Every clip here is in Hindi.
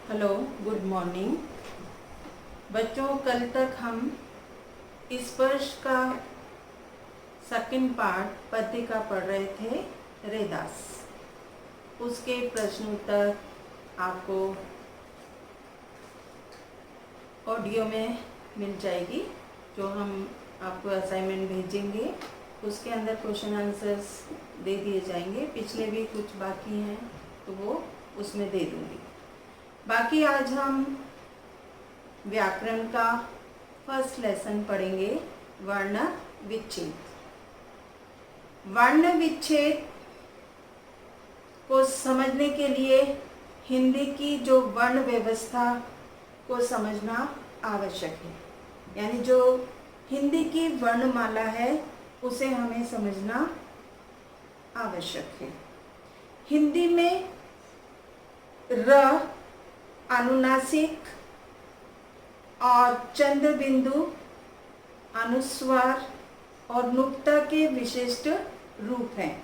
हेलो, गुड मॉर्निंग बच्चों। कल तक हम स्पर्श का सेकंड पार्ट पद्य का पढ़ रहे थे, रेदास। उसके प्रश्न उत्तर आपको ऑडियो में मिल जाएगी, जो हम आपको असाइनमेंट भेजेंगे। उसके अंदर क्वेश्चन आंसर्स दे दिए जाएंगे। पिछले भी कुछ बाकी हैं तो वो उसमें दे दूँगी। बाकी आज हम व्याकरण का फर्स्ट लेसन पढ़ेंगे, वर्ण विच्छेद। वर्ण विच्छेद को समझने के लिए हिंदी की जो वर्ण व्यवस्था को समझना आवश्यक है। यानी जो हिंदी की वर्णमाला है उसे हमें समझना आवश्यक है। हिंदी में र, अनुनासिक और चंद्र बिंदु, अनुस्वार और नुक्ता के विशिष्ट रूप हैं।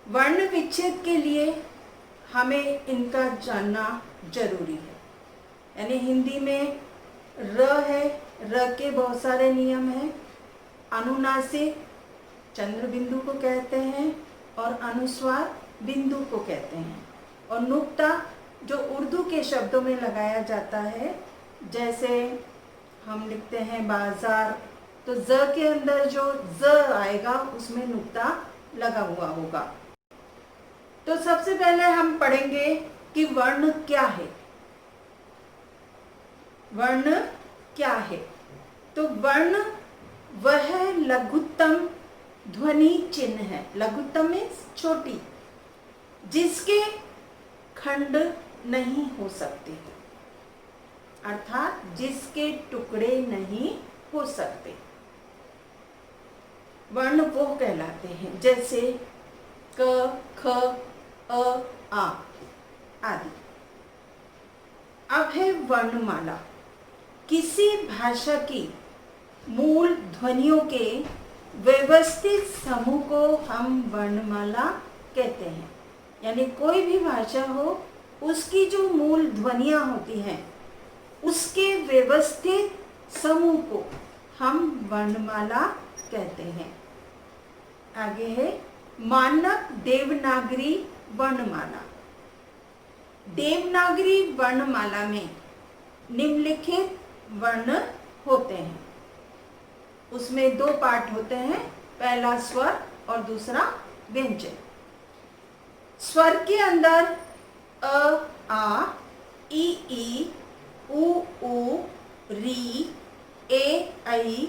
वर्ण विच्छेद के लिए हमें इनका जानना जरूरी है। यानी हिंदी में र है, र के बहुत सारे नियम हैं। अनुनासिक चंद्र बिंदु को कहते हैं और अनुस्वार बिंदु को कहते हैं। और नुक्ता जो उर्दू के शब्दों में लगाया जाता है, जैसे हम लिखते हैं बाजार, तो ज के अंदर जो ज आएगा उसमें नुक्ता लगा हुआ होगा। तो सबसे पहले हम पढ़ेंगे कि वर्ण क्या है। वर्ण क्या है? तो वर्ण वह लघुत्तम ध्वनि चिन्ह है। लघुत्तम मीन्स छोटी, जिसके खंड नहीं हो सकते, अर्थात जिसके टुकड़े नहीं हो सकते, वर्ण वो कहलाते हैं। जैसे क, ख, अ, आ आदि। अब है वर्णमाला। किसी भाषा की मूल ध्वनियों के व्यवस्थित समूह को हम वर्णमाला कहते हैं। यानी कोई भी भाषा हो, उसकी जो मूल ध्वनियाँ होती हैं, उसके व्यवस्थित समूह को हम वर्णमाला कहते हैं। आगे है मानक देवनागरी वर्णमाला। देवनागरी वर्णमाला में निम्नलिखित वर्ण होते हैं। उसमें दो पार्ट होते हैं, पहला स्वर और दूसरा व्यंजन। स्वर के अंदर अ, आ, ई, उ, री, ए, ऐ,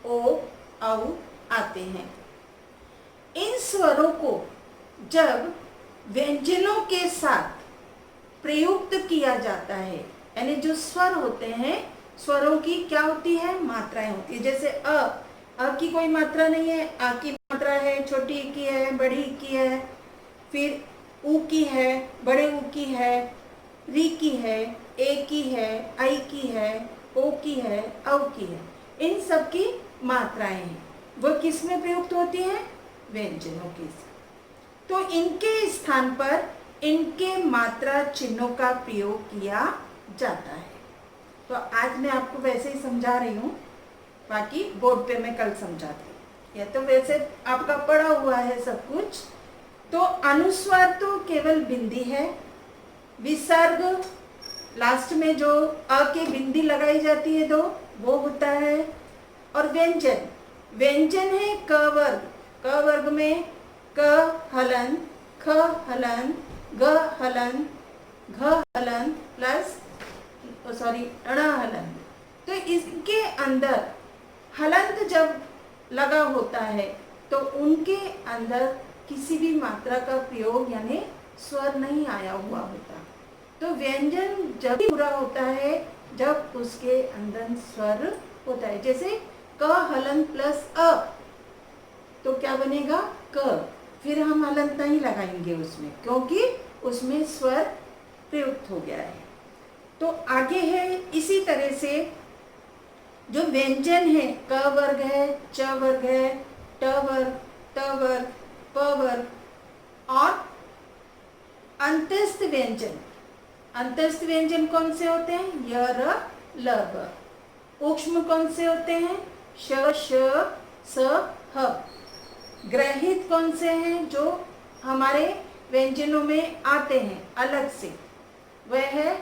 ओ, औ आते हैं। इन स्वरों को जब व्यंजनों के साथ प्रयुक्त किया जाता है, यानी जो स्वर होते हैं, स्वरों की क्या होती है? मात्राएं होती है। जैसे अ की कोई मात्रा नहीं है, आ की मात्रा है, छोटी की है, बड़ी की है, फिर उ की है, बड़े उ की है, री की है, ए की है, आई की है, ओ की है, औ की है। इन सब की मात्राएं हैं, वो किस में प्रयुक्त होती हैं? व्यंजनों के। तो इनके स्थान पर इनके मात्रा चिन्हों का प्रयोग किया जाता है। तो आज मैं आपको वैसे ही समझा रही हूँ, बाकी बोर्ड पे मैं कल समझाती हूँ। यह तो वैसे आपका पढ़ा हुआ है सब कुछ। तो अनुस्वार तो केवल बिंदी है। विसर्ग लास्ट में जो अ के बिंदी लगाई जाती है दो, वो होता है। और व्यंजन, व्यंजन है क वर्ग। क वर्ग में क हलन, ख हलन, ग हलन, घ हलन प्लस ण हलन। तो इसके अंदर हलंत जब लगा होता है तो उनके अंदर किसी भी मात्रा का प्रयोग यानी स्वर नहीं आया हुआ होता। तो व्यंजन जब पूरा होता है जब उसके अंदर स्वर होता है। जैसे क हलन प्लस अ, तो क्या बनेगा? क। फिर हम हलंत नहीं लगाएंगे उसमें, क्योंकि उसमें स्वर प्रयुक्त हो गया है। तो आगे है इसी तरह से जो व्यंजन है, क वर्ग है, च वर्ग है, ट वर्ग, त वर्ग, प वर्ग और अंतस्थ व्यंजन। अंतस्थ व्यंजन कौन से होते हैं? य, र, ल, ब। ऊक्ष्म कौन से होते हैं? श, श, स, ह। ग्रहित कौन से हैं जो हमारे व्यंजनों में आते हैं अलग से? वह है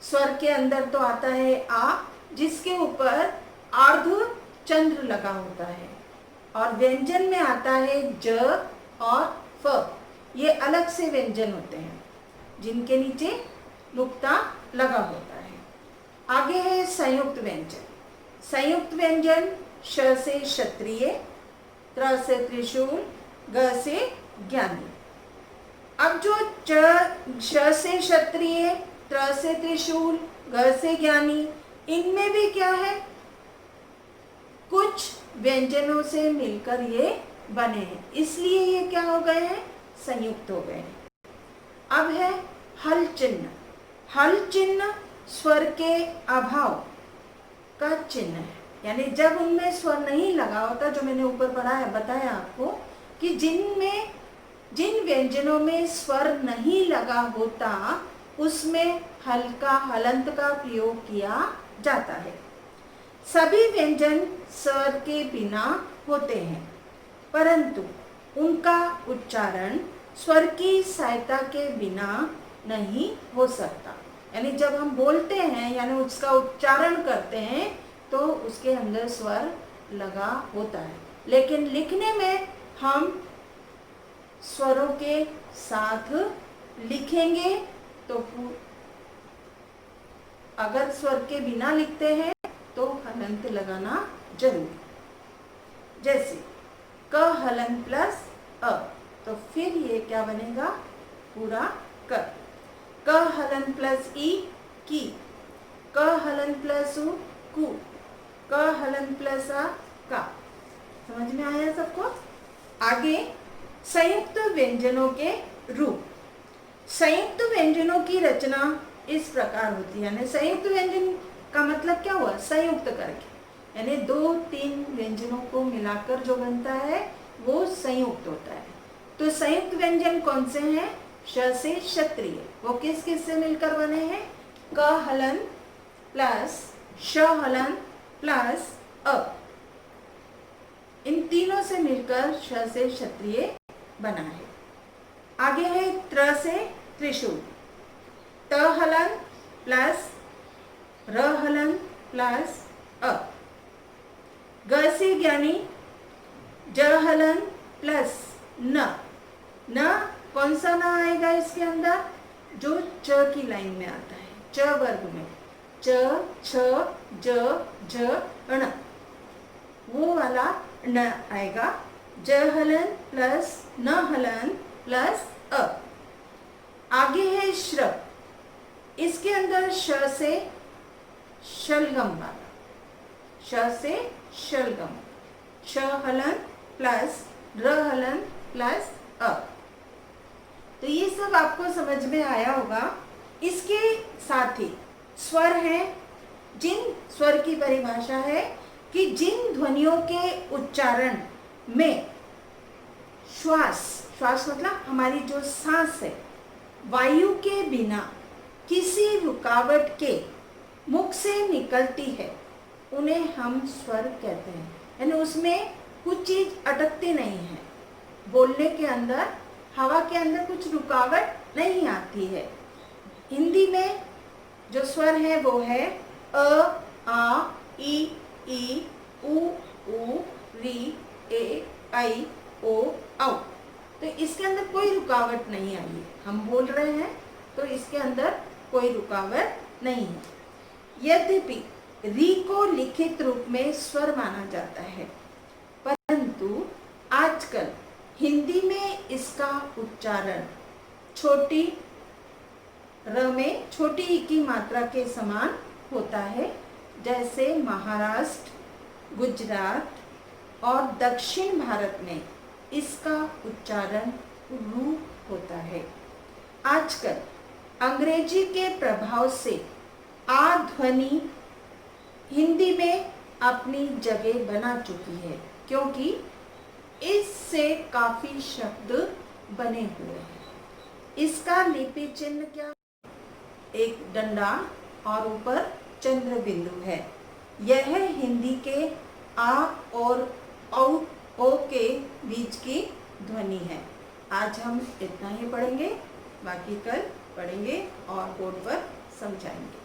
स्वर के अंदर तो आता है आ, जिसके ऊपर आर्ध चंद्र लगा होता है, और व्यंजन में आता है ज और फ। ये अलग से व्यंजन होते हैं जिनके नीचे नुक्ता लगा होता है। आगे है संयुक्त व्यंजन। संयुक्त व्यंजन श से क्षत्रिय, त्र से त्रिशूल, ग से ज्ञानी। अब जो श से क्षत्रिय, त्र से त्रिशूल, ग से ज्ञानी, इनमें भी क्या है? कुछ व्यंजनों से मिलकर ये बने हैं, इसलिए ये क्या हो गए हैं? संयुक्त हो गए हैं। अब है हल चिन्ह। हल चिन्ह स्वर के अभाव का चिन्ह है, यानी जब उनमें स्वर नहीं लगा होता, जो मैंने ऊपर बताया आपको कि जिन व्यंजनों में स्वर नहीं लगा होता उसमें हल्का हलंत का प्रयोग किया जाता है। सभी व्यंजन स्वर के बिना होते हैं, परंतु उनका उच्चारण स्वर की सहायता के बिना नहीं हो सकता। यानी जब हम बोलते हैं यानी उसका उच्चारण करते हैं तो उसके अंदर स्वर लगा होता है, लेकिन लिखने में हम स्वरों के साथ लिखेंगे तो अगर स्वर के बिना लिखते हैं तो हलंत लगाना जरूर। जैसे क हलंत प्लस अ, तो फिर ये क्या बनेगा? पूरा क। क हलंत प्लस ई, की। क हलंत प्लस उ, कु। क हलंत प्लस आ, का। समझ में आया सबको? आगे संयुक्त व्यंजनों के रूप। संयुक्त व्यंजनों की रचना इस प्रकार होती है, यानी संयुक्त व्यंजन का मतलब क्या हुआ? संयुक्त करके, यानी 2-3 व्यंजनों को मिलाकर जो बनता है वो संयुक्त होता है। तो संयुक्त व्यंजन कौन से हैं? श से क्षत्रिय, वो किस किस से मिलकर बने हैं? क हलन प्लस श हलन प्लस अ, इन तीनों से मिलकर श से क्षत्रिय बना है। आगे है त्र से त्रिशूल। त हलन प्लस र हलन प्लस अ। ग से ज्ञानी, ज हलन प्लस न। न कौन सा न आएगा इसके अंदर? जो च की लाइन में आता है, च वर्ग में, च, छ, ज, झ, ण, वो वाला न आएगा। ज हलन प्लस न हलन प्लस अ। आगे है श्र, इसके अंदर श से शलगम वाला, श से शलगम, श हलन प्लस र हलन प्लस अ। तो ये सब आपको समझ में आया होगा। इसके साथ ही स्वर है, जिन स्वर की परिभाषा है कि जिन ध्वनियों के उच्चारण में श्वास मतलब हमारी जो सांस है, वायु के बिना किसी रुकावट के मुख से निकलती है, उन्हें हम स्वर कहते हैं। यानी उसमें कुछ चीज अटकती नहीं है, बोलने के अंदर हवा के अंदर कुछ रुकावट नहीं आती है। हिंदी में जो स्वर है वो है अ, आ, ई, उ, री, ए, ऐ, ओ, औ। तो इसके अंदर कोई रुकावट नहीं आई है, हम बोल रहे हैं तो इसके अंदर कोई रुकावट नहीं है। यद्यपि री को लिखित रूप में स्वर माना जाता है, परंतु आजकल हिंदी में इसका उच्चारण छोटी र में छोटी ई की मात्रा के समान होता है। जैसे महाराष्ट्र, गुजरात और दक्षिण भारत में इसका उच्चारण रू होता है। आजकल अंग्रेजी के प्रभाव से आ ध्वनि हिंदी में अपनी जगह बना चुकी है, क्योंकि इससे काफी शब्द बने हुए हैं। इसका लिपि चिन्ह क्या? एक डंडा और ऊपर चंद्र बिंदु है। यह हिंदी के आ और औ के बीच की ध्वनि है। आज हम इतना ही पढ़ेंगे, बाकी कल पढ़ेंगे और बोर्ड पर समझाएंगे।